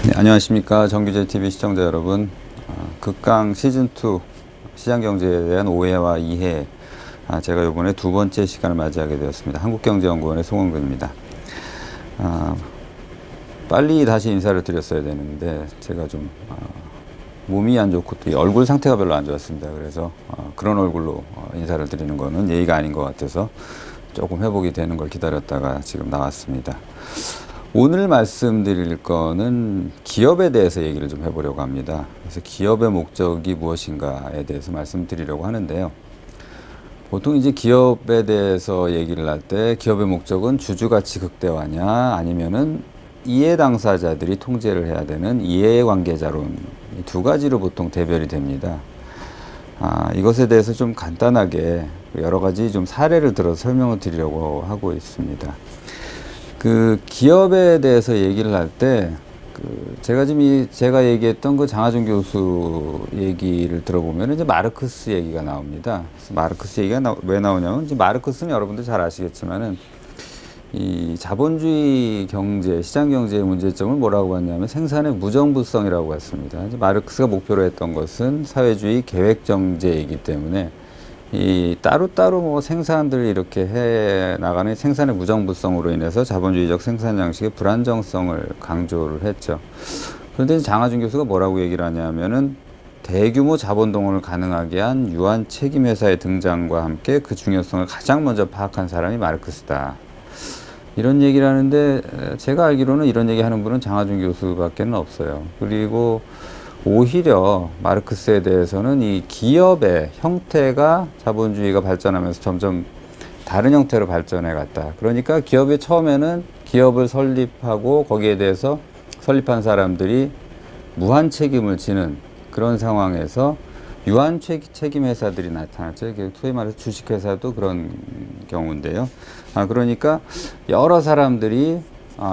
네, 안녕하십니까. 정규제TV 시청자 여러분. 극강 시즌2 시장경제에 대한 오해와 이해. 제가 이번에 두 번째 시간을 맞이하게 되었습니다. 한국경제연구원의 송원근입니다. 빨리 다시 인사를 드렸어야 되는데 제가 좀 몸이 안 좋고 또 얼굴 상태가 별로 안 좋았습니다. 그래서 그런 얼굴로 인사를 드리는 거는 예의가 아닌 것 같아서 조금 회복이 되는 걸 기다렸다가 지금 나왔습니다. 오늘 말씀드릴 거는 기업에 대해서 얘기를 좀 해보려고 합니다. 그래서 기업의 목적이 무엇인가에 대해서 말씀드리려고 하는데요. 보통 이제 기업에 대해서 얘기를 할 때 기업의 목적은 주주가치 극대화냐 아니면은 이해 당사자들이 통제를 해야 되는 이해관계자론, 이 두 가지로 보통 대별이 됩니다. 이것에 대해서 좀 간단하게 여러 가지 좀 사례를 들어서 설명을 드리려고 하고 있습니다. 기업에 대해서 얘기를 할 때, 제가 지금 제가 얘기했던 장하준 교수 얘기를 들어보면 이제 마르크스 얘기가 나옵니다. 그래서 마르크스 얘기가 왜 나오냐면, 이제 마르크스는 여러분들 잘 아시겠지만은, 이 자본주의 경제, 시장 경제의 문제점을 뭐라고 했냐면 생산의 무정부성이라고 했습니다. 이제 마르크스가 목표로 했던 것은 사회주의 계획 정제이기 때문에 이 따로따로 뭐 생산들을 이렇게 해 나가는 생산의 무정부성으로 인해서 자본주의적 생산 양식의 불안정성을 강조를 했죠. 그런데 장하준 교수가 뭐라고 얘기를 하냐면은 대규모 자본 동원을 가능하게 한 유한 책임 회사의 등장과 함께 그 중요성을 가장 먼저 파악한 사람이 마르크스다. 이런 얘기를 하는데 제가 알기로는 이런 얘기 하는 분은 장하준 교수밖에는 없어요. 그리고 오히려 마르크스에 대해서는 이 기업의 형태가 자본주의가 발전하면서 점점 다른 형태로 발전해 갔다. 그러니까 기업이 처음에는 기업을 설립하고 거기에 대해서 설립한 사람들이 무한 책임을 지는 그런 상황에서 유한 책임 회사들이 나타났죠. 소위 말해서 주식회사도 그런 경우인데요. 그러니까 여러 사람들이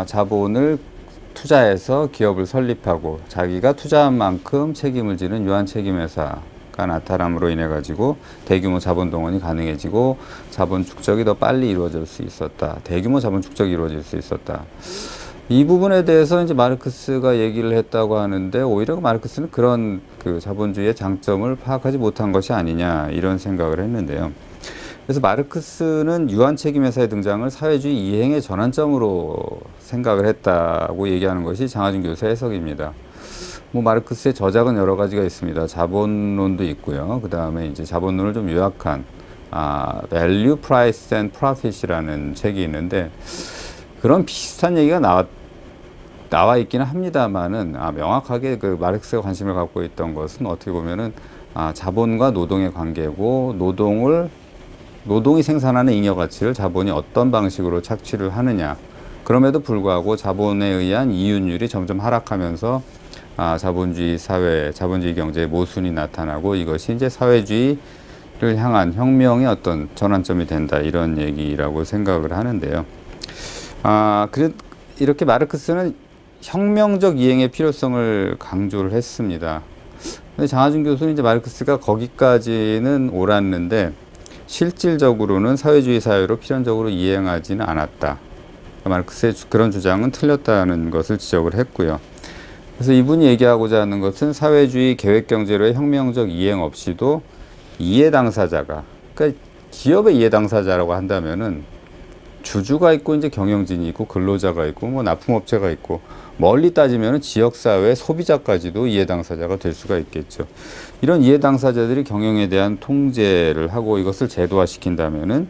자본을 투자해서 기업을 설립하고 자기가 투자한 만큼 책임을 지는 유한 책임 회사가 나타남으로 인해 가지고 대규모 자본 동원이 가능해지고 자본 축적이 더 빨리 이루어질 수 있었다. 대규모 자본 축적이 이루어질 수 있었다. 이 부분에 대해서 이제 마르크스가 얘기를 했다고 하는데 오히려 마르크스는 그런 자본주의의 장점을 파악하지 못한 것이 아니냐 이런 생각을 했는데요. 그래서 마르크스는 유한 책임 회사의 등장을 사회주의 이행의 전환점으로 생각을 했다고 얘기하는 것이 장하준 교수의 해석입니다. 뭐 마르크스의 저작은 여러 가지가 있습니다. 자본론도 있고요. 그 다음에 이제 자본론을 좀 요약한 Value, Price and Profit이라는 책이 있는데 그런 비슷한 얘기가 나와 있기는 합니다만은 명확하게 마르크스가 관심을 갖고 있던 것은 어떻게 보면은 자본과 노동의 관계고 노동이 생산하는 잉여 가치를 자본이 어떤 방식으로 착취를 하느냐. 그럼에도 불구하고 자본에 의한 이윤율이 점점 하락하면서 자본주의 사회, 자본주의 경제의 모순이 나타나고 이것이 이제 사회주의를 향한 혁명의 어떤 전환점이 된다. 이런 얘기라고 생각을 하는데요. 이렇게 마르크스는 혁명적 이행의 필요성을 강조를 했습니다. 근데 장하준 교수는 이제 마르크스가 거기까지는 옳았는데 실질적으로는 사회주의 사회로 필연적으로 이행하지는 않았다. 마르크스의 그런 주장은 틀렸다는 것을 지적을 했고요. 그래서 이분이 얘기하고자 하는 것은 사회주의 계획경제로의 혁명적 이행 없이도 이해 당사자가, 그러니까 기업의 이해 당사자라고 한다면은 주주가 있고 이제 경영진이 있고 근로자가 있고 뭐 납품업체가 있고 멀리 따지면 지역사회 소비자까지도 이해 당사자가 될 수가 있겠죠. 이런 이해 당사자들이 경영에 대한 통제를 하고 이것을 제도화시킨다면은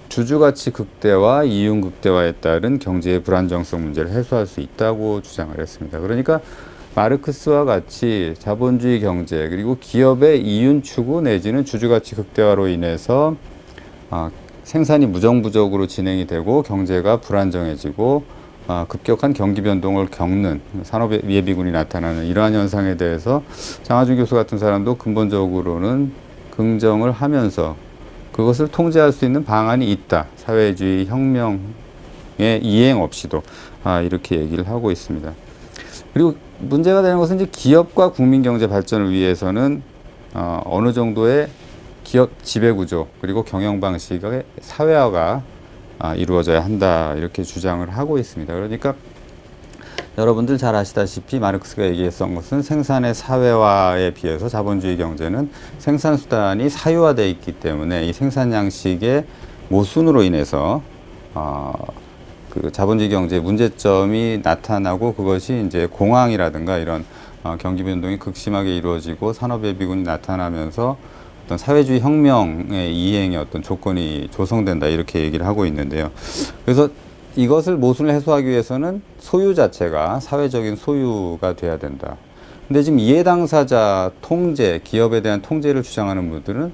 주주가치 극대화, 이윤 극대화에 따른 경제의 불안정성 문제를 해소할 수 있다고 주장을 했습니다. 그러니까 마르크스와 같이 자본주의 경제 그리고 기업의 이윤 추구 내지는 주주가치 극대화로 인해서 생산이 무정부적으로 진행이 되고 경제가 불안정해지고 급격한 경기 변동을 겪는 산업 예비군이 나타나는 이러한 현상에 대해서 장하준 교수 같은 사람도 근본적으로는 긍정을 하면서 그것을 통제할 수 있는 방안이 있다. 사회주의 혁명의 이행 없이도 이렇게 얘기를 하고 있습니다. 그리고 문제가 되는 것은 이제 기업과 국민 경제 발전을 위해서는 어느 정도의 기업 지배구조 그리고 경영 방식의 사회화가 이루어져야 한다 이렇게 주장을 하고 있습니다. 그러니까 여러분들 잘 아시다시피 마르크스가 얘기했던 것은 생산의 사회화에 비해서 자본주의 경제는 생산수단이 사유화되어 있기 때문에 이 생산 양식의 모순으로 인해서 그 자본주의 경제의 문제점이 나타나고 그것이 이제 공황이라든가 이런 경기 변동이 극심하게 이루어지고 산업의 비군이 나타나면서 어떤 사회주의 혁명의 이행의 어떤 조건이 조성된다 이렇게 얘기를 하고 있는데요. 그래서 이것을 모순을 해소하기 위해서는 소유 자체가 사회적인 소유가 돼야 된다. 근데 지금 이해 당사자 통제, 기업에 대한 통제를 주장하는 분들은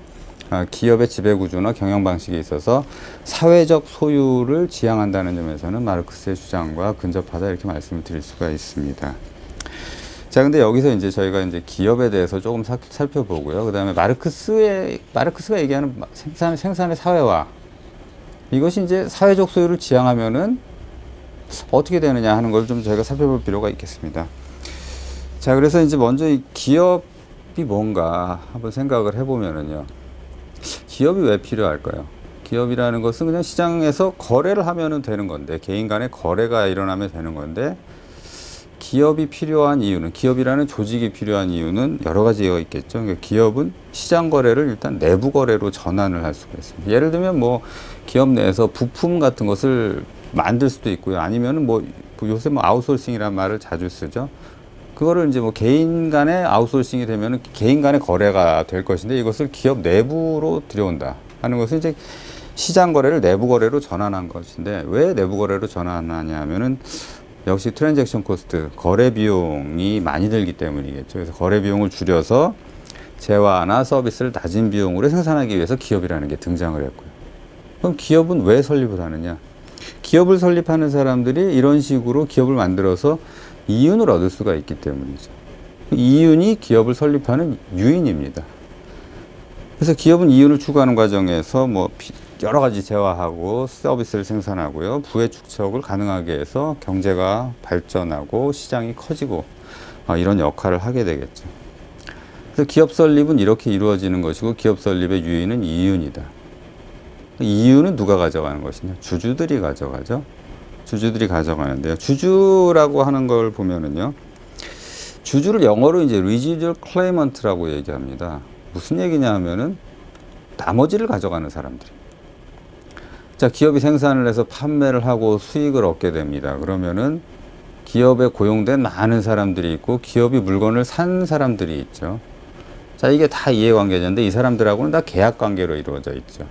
기업의 지배구조나 경영방식에 있어서 사회적 소유를 지향한다는 점에서는 마르크스의 주장과 근접하다 이렇게 말씀을 드릴 수가 있습니다. 자, 근데 여기서 이제 저희가 이제 기업에 대해서 조금 살펴보고요. 그 다음에 마르크스가 얘기하는 생산의 사회화. 이것이 이제 사회적 소유를 지향하면은 어떻게 되느냐 하는 걸 좀 저희가 살펴볼 필요가 있겠습니다. 자, 그래서 이제 먼저 이 기업이 뭔가 한번 생각을 해보면은요. 기업이 왜 필요할까요? 기업이라는 것은 그냥 시장에서 거래를 하면은 되는 건데, 개인 간의 거래가 일어나면 되는 건데, 기업이 필요한 이유는, 기업이라는 조직이 필요한 이유는 여러 가지가 있겠죠. 그러니까 기업은 시장 거래를 일단 내부 거래로 전환을 할 수가 있습니다. 예를 들면 뭐 기업 내에서 부품 같은 것을 만들 수도 있고요. 아니면은 뭐 요새 뭐 아웃소싱이라는 말을 자주 쓰죠. 그거를 이제 뭐 개인 간의 아웃소싱이 되면은 개인 간의 거래가 될 것인데 이것을 기업 내부로 들여온다 하는 것은 이제 시장 거래를 내부 거래로 전환한 것인데 왜 내부 거래로 전환하냐 하면은 역시 트랜잭션 코스트, 거래 비용이 많이 들기 때문이겠죠. 그래서 거래 비용을 줄여서 재화나 서비스를 낮은 비용으로 생산하기 위해서 기업이라는 게 등장을 했고요. 그럼 기업은 왜 설립을 하느냐? 기업을 설립하는 사람들이 이런 식으로 기업을 만들어서 이윤을 얻을 수가 있기 때문이죠. 이윤이 기업을 설립하는 유인입니다. 그래서 기업은 이윤을 추구하는 과정에서 뭐 여러 가지 재화하고 서비스를 생산하고요. 부의 축적을 가능하게 해서 경제가 발전하고 시장이 커지고 이런 역할을 하게 되겠죠. 그래서 기업 설립은 이렇게 이루어지는 것이고 기업 설립의 유인은 이윤이다. 이윤은 누가 가져가는 것이냐? 주주들이 가져가죠. 주주들이 가져가는데요. 주주라고 하는 걸 보면은요. 주주를 영어로 이제 residual claimant라고 얘기합니다. 무슨 얘기냐 하면은 나머지를 가져가는 사람들이. 자, 기업이 생산을 해서 판매를 하고 수익을 얻게 됩니다. 그러면은 기업에 고용된 많은 사람들이 있고 기업이 물건을 산 사람들이 있죠. 자, 이게 다 이해관계자인데 이 사람들하고는 다 계약관계로 이루어져 있죠.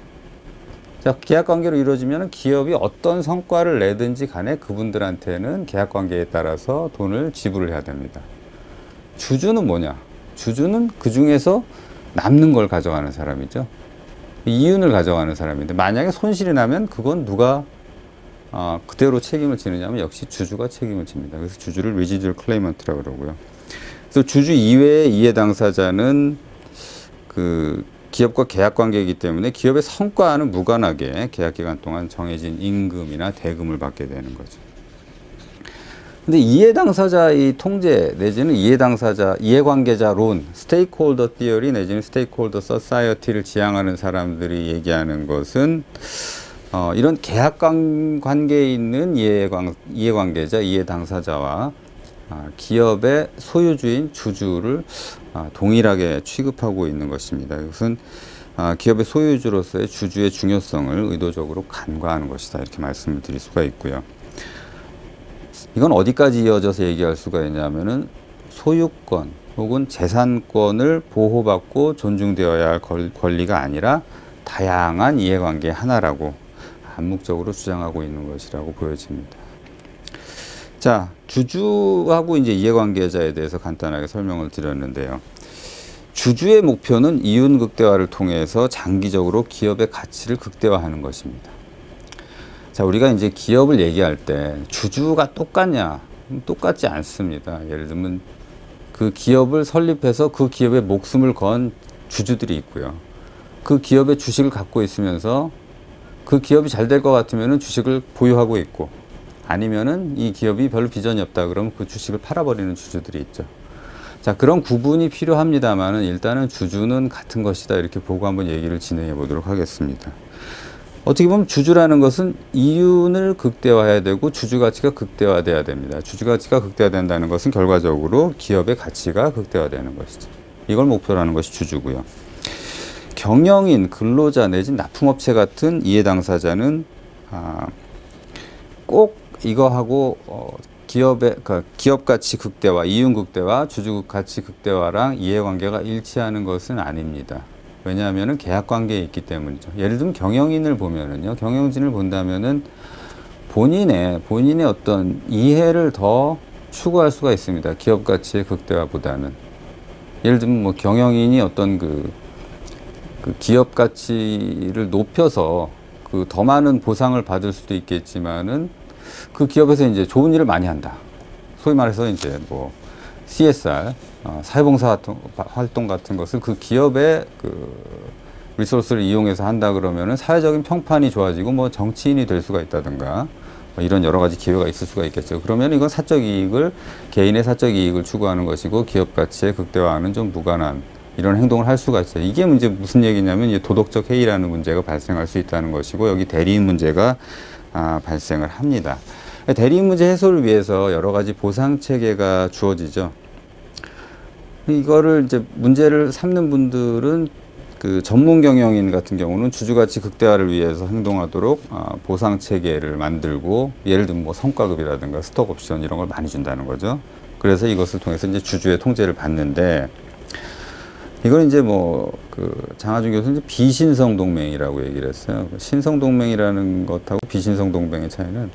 자, 계약관계로 이루어지면 기업이 어떤 성과를 내든지 간에 그분들한테는 계약관계에 따라서 돈을 지불을 해야 됩니다. 주주는 뭐냐? 주주는 그 중에서 남는 걸 가져가는 사람이죠. 이윤을 가져가는 사람인데 만약에 손실이 나면 그건 누가 그대로 책임을 지느냐 하면 역시 주주가 책임을 집니다. 그래서 주주를 residual claimant라고 그러고요. 그래서 주주 이외의 이해 당사자는 그 기업과 계약 관계이기 때문에 기업의 성과와는 무관하게 계약 기간 동안 정해진 임금이나 대금을 받게 되는 거죠. 근데 이해 당사자의 통제 내지는 이해관계자론, 스테이크홀더 티어리 내지는 스테이크홀더 소사이어티를 지향하는 사람들이 얘기하는 것은 이런 계약 관계에 있는 이해관계자, 이해당사자와 기업의 소유주인 주주를 동일하게 취급하고 있는 것입니다. 이것은 기업의 소유주로서의 주주의 중요성을 의도적으로 간과하는 것이다. 이렇게 말씀을 드릴 수가 있고요. 이건 어디까지 이어져서 얘기할 수가 있냐면은 소유권 혹은 재산권을 보호받고 존중되어야 할 권리가 아니라 다양한 이해관계 하나라고 암묵적으로 주장하고 있는 것이라고 보여집니다. 자, 주주하고 이제 이해관계자에 대해서 간단하게 설명을 드렸는데요. 주주의 목표는 이윤 극대화를 통해서 장기적으로 기업의 가치를 극대화하는 것입니다. 자, 우리가 이제 기업을 얘기할 때 주주가 똑같냐? 똑같지 않습니다. 예를 들면 그 기업을 설립해서 그 기업의 목숨을 건 주주들이 있고요. 그 기업의 주식을 갖고 있으면서 그 기업이 잘 될 것 같으면은 주식을 보유하고 있고 아니면은 이 기업이 별로 비전이 없다 그러면 그 주식을 팔아버리는 주주들이 있죠. 자, 그런 구분이 필요합니다만은 일단은 주주는 같은 것이다 이렇게 보고 한번 얘기를 진행해 보도록 하겠습니다. 어떻게 보면 주주라는 것은 이윤을 극대화해야 되고 주주 가치가 극대화돼야 됩니다. 주주 가치가 극대화된다는 것은 결과적으로 기업의 가치가 극대화되는 것이죠. 이걸 목표로 하는 것이 주주고요. 경영인, 근로자 내지 납품업체 같은 이해 당사자는 꼭 이거하고 그러니까 기업 가치 극대화, 이윤 극대화, 주주 가치 극대화랑 이해관계가 일치하는 것은 아닙니다. 왜냐하면은 계약 관계에 있기 때문이죠. 예를 들면 경영인을 보면은요, 경영진을 본다면은 본인의 어떤 이해를 더 추구할 수가 있습니다. 기업 가치의 극대화보다는. 예를 들면 뭐 경영인이 어떤 그 기업 가치를 높여서 그 더 많은 보상을 받을 수도 있겠지만은 그 기업에서 이제 좋은 일을 많이 한다. 소위 말해서 이제 뭐 CSR, 사회봉사 활동 같은 것을 그 기업의 그 리소스를 이용해서 한다 그러면은 사회적인 평판이 좋아지고 뭐 정치인이 될 수가 있다든가 뭐 이런 여러 가지 기회가 있을 수가 있겠죠. 그러면 이건 개인의 사적 이익을 추구하는 것이고 기업 가치의 극대화와는 좀 무관한 이런 행동을 할 수가 있어요. 이게 문제 무슨 얘기냐면 이제 도덕적 해이라는 문제가 발생할 수 있다는 것이고 여기 대리인 문제가 발생을 합니다. 대리인 문제 해소를 위해서 여러 가지 보상 체계가 주어지죠. 이거를 이제 문제를 삼는 분들은 그 전문 경영인 같은 경우는 주주가치 극대화를 위해서 행동하도록 보상 체계를 만들고 예를 들면 뭐 성과급이라든가 스톡옵션 이런 걸 많이 준다는 거죠. 그래서 이것을 통해서 이제 주주의 통제를 받는데 이걸 이제 뭐 그 장하준 교수는 이제 비신성 동맹이라고 얘기를 했어요. 신성 동맹이라는 것하고 비신성 동맹의 차이는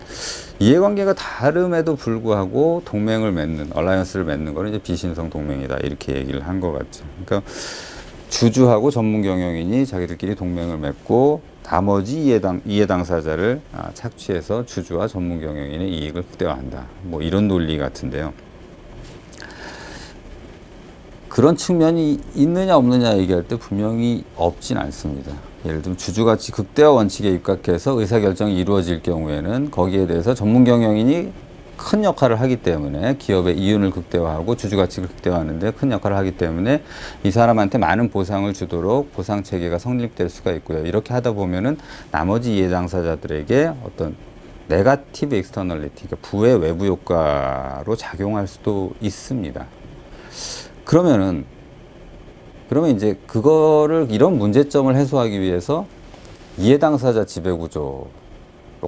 이해관계가 다름에도 불구하고 동맹을 맺는, 얼라이언스를 맺는 거는 이제 비신성 동맹이다. 이렇게 얘기를 한 것 같죠. 그러니까 주주하고 전문 경영인이 자기들끼리 동맹을 맺고 나머지 이해 당사자를 착취해서 주주와 전문 경영인의 이익을 극대화한다. 뭐 이런 논리 같은데요. 그런 측면이 있느냐 없느냐 얘기할 때 분명히 없진 않습니다. 예를 들면 주주가치 극대화 원칙에 입각해서 의사결정이 이루어질 경우에는 거기에 대해서 전문 경영인이 큰 역할을 하기 때문에 기업의 이윤을 극대화하고 주주가치를 극대화하는데 큰 역할을 하기 때문에 이 사람한테 많은 보상을 주도록 보상체계가 성립될 수가 있고요. 이렇게 하다 보면은 나머지 이해 당사자들에게 어떤 네거티브 익스터널리티, 그러니까 부의 외부 효과로 작용할 수도 있습니다. 그러면 이제 이런 문제점을 해소하기 위해서 이해 당사자 지배구조로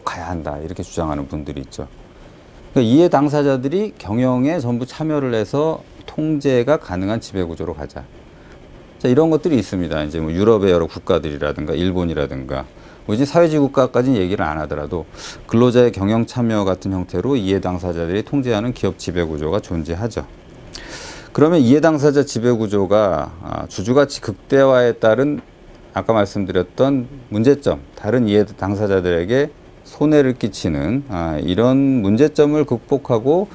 가야 한다. 이렇게 주장하는 분들이 있죠. 그러니까 이해 당사자들이 경영에 전부 참여를 해서 통제가 가능한 지배구조로 가자. 자, 이런 것들이 있습니다. 이제 뭐 유럽의 여러 국가들이라든가 일본이라든가 뭐 이제 사회주의 국가까지는 얘기를 안 하더라도 근로자의 경영 참여 같은 형태로 이해 당사자들이 통제하는 기업 지배구조가 존재하죠. 그러면 이해 당사자 지배구조가 주주가치 극대화에 따른 아까 말씀드렸던 문제점, 다른 이해 당사자들에게 손해를 끼치는 이런 문제점을 극복하고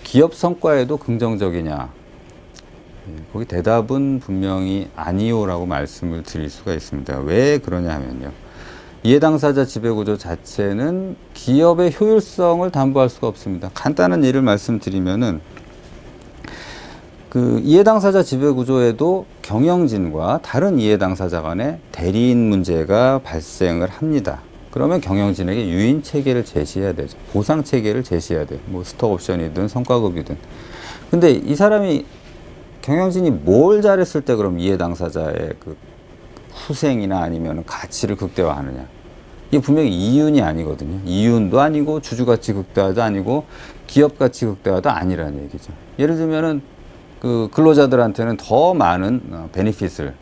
기업 성과에도 긍정적이냐? 거기 대답은 분명히 아니요라고 말씀을 드릴 수가 있습니다. 왜 그러냐 하면요. 이해 당사자 지배구조 자체는 기업의 효율성을 담보할 수가 없습니다. 간단한 예를 말씀드리면은 그 이해 당사자 지배 구조에도 경영진과 다른 이해 당사자 간의 대리인 문제가 발생을 합니다. 그러면 경영진에게 유인 체계를 제시해야 되죠. 보상 체계를 제시해야 돼요. 뭐 스톡 옵션이든 성과급이든. 근데 이 사람이 경영진이 뭘 잘했을 때 그럼 이해 당사자의 그 후생이나 아니면 가치를 극대화하느냐? 이게 분명히 이윤이 아니거든요. 이윤도 아니고 주주가치 극대화도 아니고 기업가치 극대화도 아니라는 얘기죠. 예를 들면은 그 근로자들한테는 더 많은 베니핏을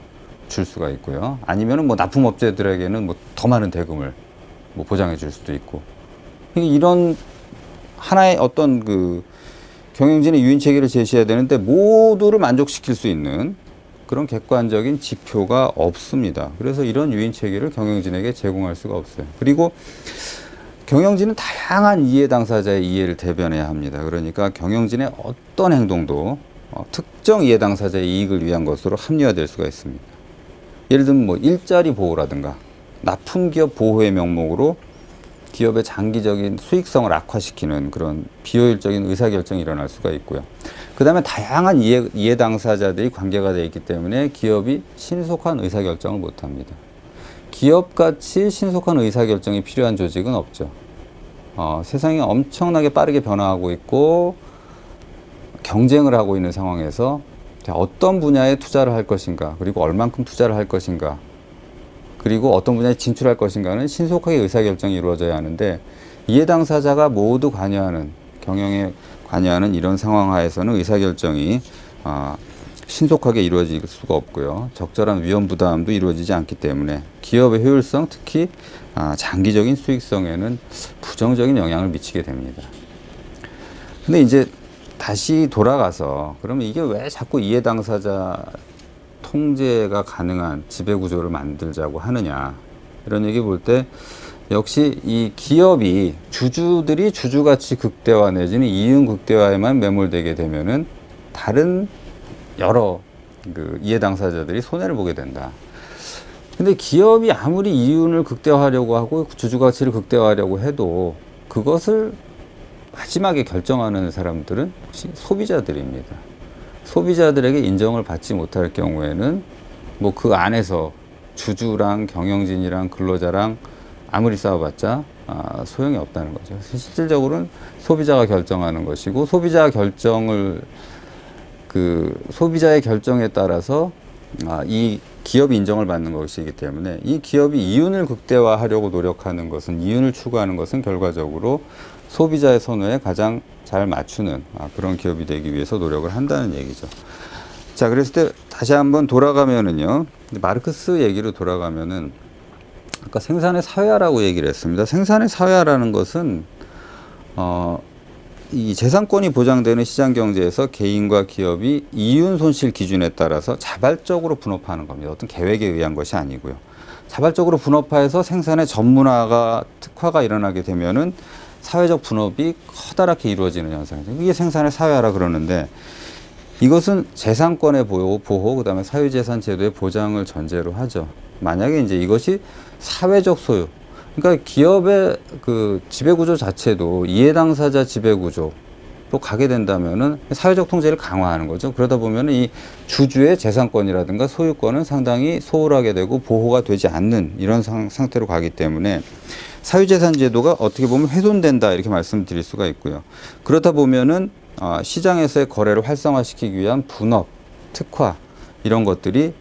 줄 수가 있고요. 아니면은 뭐 납품업체들에게는 뭐 더 많은 대금을 뭐 보장해 줄 수도 있고. 이런 하나의 어떤 그 경영진의 유인 체계를 제시해야 되는데 모두를 만족시킬 수 있는 그런 객관적인 지표가 없습니다. 그래서 이런 유인 체계를 경영진에게 제공할 수가 없어요. 그리고 경영진은 다양한 이해 당사자의 이해를 대변해야 합니다. 그러니까 경영진의 어떤 행동도 특정 이해 당사자의 이익을 위한 것으로 합리화될 수가 있습니다. 예를 들면 뭐 일자리 보호라든가 납품기업 보호의 명목으로 기업의 장기적인 수익성을 악화시키는 그런 비효율적인 의사결정이 일어날 수가 있고요. 그 다음에 다양한 이해 당사자들이 관계가 되어 있기 때문에 기업이 신속한 의사결정을 못합니다. 기업같이 신속한 의사결정이 필요한 조직은 없죠. 세상이 엄청나게 빠르게 변화하고 있고 경쟁을 하고 있는 상황에서 어떤 분야에 투자를 할 것인가, 그리고 얼만큼 투자를 할 것인가, 그리고 어떤 분야에 진출할 것인가는 신속하게 의사결정이 이루어져야 하는데, 이해 당사자가 모두 관여하는, 경영에 관여하는 이런 상황 하에서는 의사결정이 신속하게 이루어질 수가 없고요. 적절한 위험 부담도 이루어지지 않기 때문에 기업의 효율성, 특히 장기적인 수익성에는 부정적인 영향을 미치게 됩니다. 근데 이제 다시 돌아가서, 그러면 이게 왜 자꾸 이해 당사자 통제가 가능한 지배구조를 만들자고 하느냐, 이런 얘기 볼 때 역시 이 기업이, 주주들이 주주가치 극대화 내지는 이윤 극대화에만 매몰되게 되면은 다른 여러 그 이해 당사자들이 손해를 보게 된다. 근데 기업이 아무리 이윤을 극대화하려고 하고 주주가치를 극대화하려고 해도 그것을 마지막에 결정하는 사람들은 혹시 소비자들입니다. 소비자들에게 인정을 받지 못할 경우에는 뭐 그 안에서 주주랑 경영진이랑 근로자랑 아무리 싸워봤자 소용이 없다는 거죠. 실질적으로는 소비자가 결정하는 것이고, 소비자의 결정에 따라서 이 기업이 인정을 받는 것이기 때문에, 이 기업이 이윤을 극대화하려고 노력하는 것은, 이윤을 추구하는 것은 결과적으로 소비자의 선호에 가장 잘 맞추는 그런 기업이 되기 위해서 노력을 한다는 얘기죠. 자, 그랬을 때 다시 한번 돌아가면은요, 마르크스 얘기로 돌아가면은 아까 생산의 사회화라고 얘기를 했습니다. 생산의 사회화라는 것은 이 재산권이 보장되는 시장 경제에서 개인과 기업이 이윤 손실 기준에 따라서 자발적으로 분업화하는 겁니다. 어떤 계획에 의한 것이 아니고요. 자발적으로 분업화해서 생산의 전문화가, 특화가 일어나게 되면은 사회적 분업이 커다랗게 이루어지는 현상이죠. 이게 생산의 사회화라 그러는데, 이것은 재산권의 보호, 그다음에 사유재산 제도의 보장을 전제로 하죠. 만약에 이제 이것이 사회적 소유, 그러니까 기업의 그 지배구조 자체도 이해 당사자 지배구조로 가게 된다면은 사회적 통제를 강화하는 거죠. 그러다 보면은 이 주주의 재산권이라든가 소유권은 상당히 소홀하게 되고 보호가 되지 않는 이런 상태로 가기 때문에 사유재산 제도가 어떻게 보면 훼손된다, 이렇게 말씀드릴 수가 있고요. 그러다 보면은 시장에서의 거래를 활성화시키기 위한 분업, 특화, 이런 것들이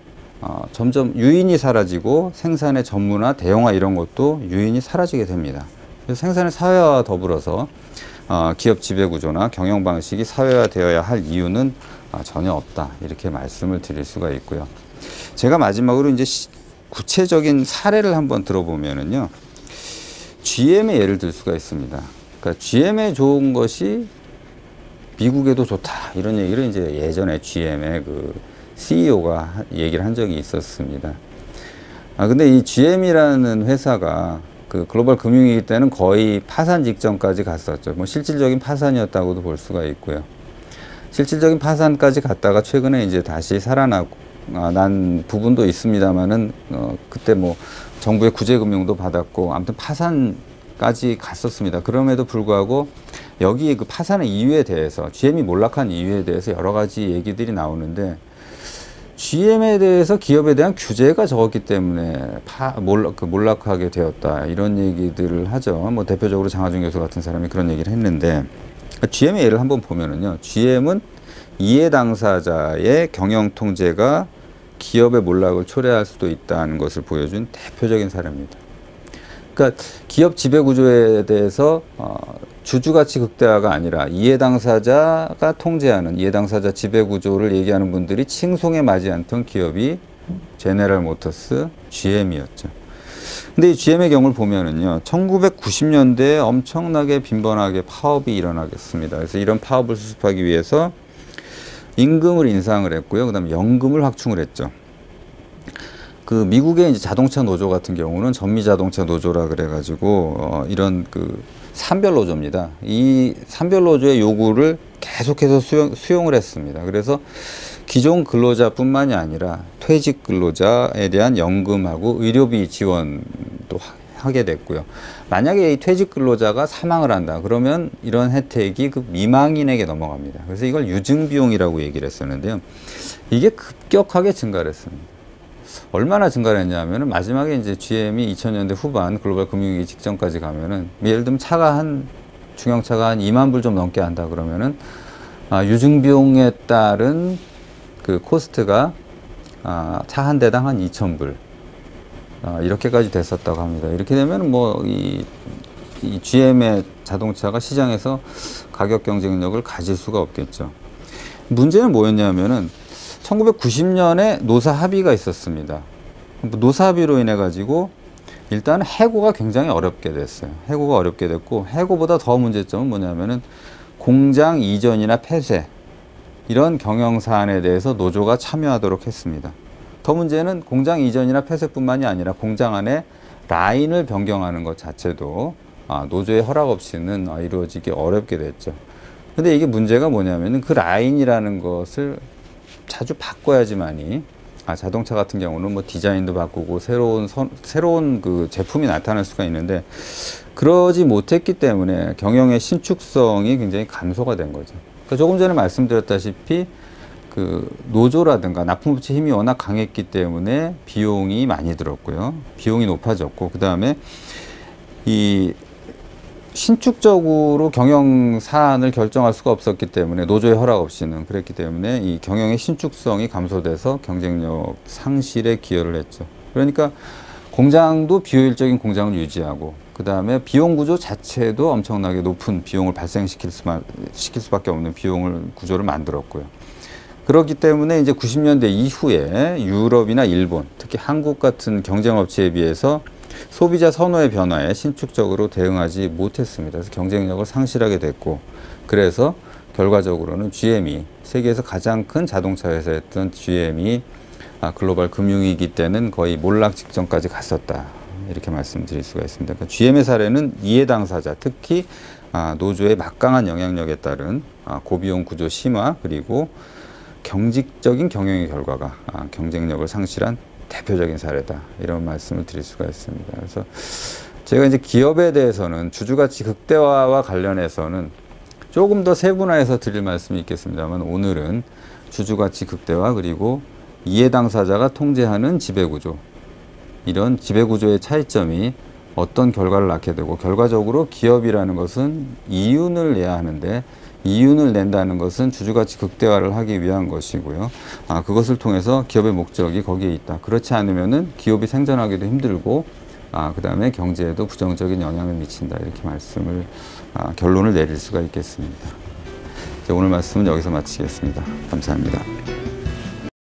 점점 유인이 사라지고 생산의 전문화, 대형화 이런 것도 유인이 사라지게 됩니다. 그래서 생산의 사회화와 더불어서 기업 지배구조나 경영 방식이 사회화되어야 할 이유는 전혀 없다, 이렇게 말씀을 드릴 수가 있고요. 제가 마지막으로 이제 구체적인 사례를 한번 들어보면은요, GM의 예를 들 수가 있습니다. 그러니까 GM에 좋은 것이 미국에도 좋다, 이런 얘기를 이제 예전에 GM의 그 CEO가 얘기를 한 적이 있었습니다. 근데 이 GM이라는 회사가 그 글로벌 금융위기 때는 거의 파산 직전까지 갔었죠. 뭐 실질적인 파산이었다고도 볼 수가 있고요. 실질적인 파산까지 갔다가 최근에 이제 다시 살아나고 난 부분도 있습니다만은 그때 뭐 정부의 구제금융도 받았고 아무튼 파산까지 갔었습니다. 그럼에도 불구하고 여기 그 파산의 이유에 대해서, GM이 몰락한 이유에 대해서 여러 가지 얘기들이 나오는데, GM에 대해서 기업에 대한 규제가 적었기 때문에 몰락하게 되었다, 이런 얘기들을 하죠. 뭐 대표적으로 장하준 교수 같은 사람이 그런 얘기를 했는데, GM의 예를 한번 보면은요, GM은 이해 당사자의 경영 통제가 기업의 몰락을 초래할 수도 있다는 것을 보여준 대표적인 사례입니다. 그러니까 기업 지배 구조에 대해서 주주가치 극대화가 아니라 이해 당사자가 통제하는 이해 당사자 지배 구조를 얘기하는 분들이 칭송에 맞지 않던 기업이 제네럴 모터스, GM이었죠. 근데 이 GM의 경우를 보면은요, 1990년대에 엄청나게 빈번하게 파업이 일어나겠습니다. 그래서 이런 파업을 수습하기 위해서 임금을 인상을 했고요. 그다음에 연금을 확충을 했죠. 그 미국의 이제 자동차 노조 같은 경우는 전미자동차 노조라 그래가지고 이런 그 산별 노조입니다. 이 산별 노조의 요구를 계속해서 수용을 했습니다. 그래서 기존 근로자뿐만이 아니라 퇴직 근로자에 대한 연금하고 의료비 지원도 하게 됐고요. 만약에 이 퇴직 근로자가 사망을 한다, 그러면 이런 혜택이 그 미망인에게 넘어갑니다. 그래서 이걸 유증비용이라고 얘기를 했었는데요. 이게 급격하게 증가를 했습니다. 얼마나 증가를 했냐면은 마지막에 이제 GM이 2000년대 후반 글로벌 금융위기 직전까지 가면은 예를 들면 중형차가 한 2만 불 좀 넘게 한다 그러면은 유증비용에 따른 그 코스트가 차 한 대당 한 2,000불 이렇게까지 됐었다고 합니다. 이렇게 되면 뭐 이 GM의 자동차가 시장에서 가격 경쟁력을 가질 수가 없겠죠. 문제는 뭐였냐면은 1990년에 노사 합의가 있었습니다. 노사 합의로 인해 가지고 일단 해고가 굉장히 어렵게 됐어요. 해고가 어렵게 됐고, 해고보다 더 문제점은 뭐냐면은 공장 이전이나 폐쇄 이런 경영 사안에 대해서 노조가 참여하도록 했습니다. 더 문제는 공장 이전이나 폐쇄뿐만이 아니라 공장 안에 라인을 변경하는 것 자체도 노조의 허락 없이는 이루어지기 어렵게 됐죠. 근데 이게 문제가 뭐냐면은 그 라인이라는 것을 자주 바꿔야지만이 자동차 같은 경우는 뭐 디자인도 바꾸고 새로운 그 제품이 나타날 수가 있는데 그러지 못했기 때문에 경영의 신축성이 굉장히 감소가 된 거죠. 그러니까 조금 전에 말씀드렸다시피 그 노조라든가 납품업체 힘이 워낙 강했기 때문에 비용이 많이 들었고요. 비용이 높아졌고, 그 다음에 이 신축적으로 경영 사안을 결정할 수가 없었기 때문에 노조의 허락 없이는 그랬기 때문에 이 경영의 신축성이 감소돼서 경쟁력 상실에 기여를 했죠. 그러니까 공장도 비효율적인 공장을 유지하고 그 다음에 비용 구조 자체도 엄청나게 높은 비용을 발생시킬 수밖에 없는 구조를 만들었고요. 그렇기 때문에 이제 90년대 이후에 유럽이나 일본, 특히 한국 같은 경쟁업체에 비해서 소비자 선호의 변화에 신축적으로 대응하지 못했습니다. 그래서 경쟁력을 상실하게 됐고, 그래서 결과적으로는 GM이 세계에서 가장 큰 자동차 회사였던 GM이 글로벌 금융위기 때는 거의 몰락 직전까지 갔었다. 이렇게 말씀드릴 수가 있습니다. 그러니까 GM의 사례는 이해 당사자, 특히 노조의 막강한 영향력에 따른 고비용 구조 심화, 그리고 경직적인 경영의 결과가 경쟁력을 상실한 대표적인 사례다. 이런 말씀을 드릴 수가 있습니다. 그래서 제가 이제 기업에 대해서는 주주가치 극대화와 관련해서는 조금 더 세분화해서 드릴 말씀이 있겠습니다만, 오늘은 주주가치 극대화 그리고 이해 당사자가 통제하는 지배구조, 이런 지배구조의 차이점이 어떤 결과를 낳게 되고, 결과적으로 기업이라는 것은 이윤을 내야 하는데 이윤을 낸다는 것은 주주가치 극대화를 하기 위한 것이고요. 그것을 통해서 기업의 목적이 거기에 있다. 그렇지 않으면은 기업이 생존하기도 힘들고, 그 다음에 경제에도 부정적인 영향을 미친다. 이렇게 결론을 내릴 수가 있겠습니다. 오늘 말씀은 여기서 마치겠습니다. 감사합니다.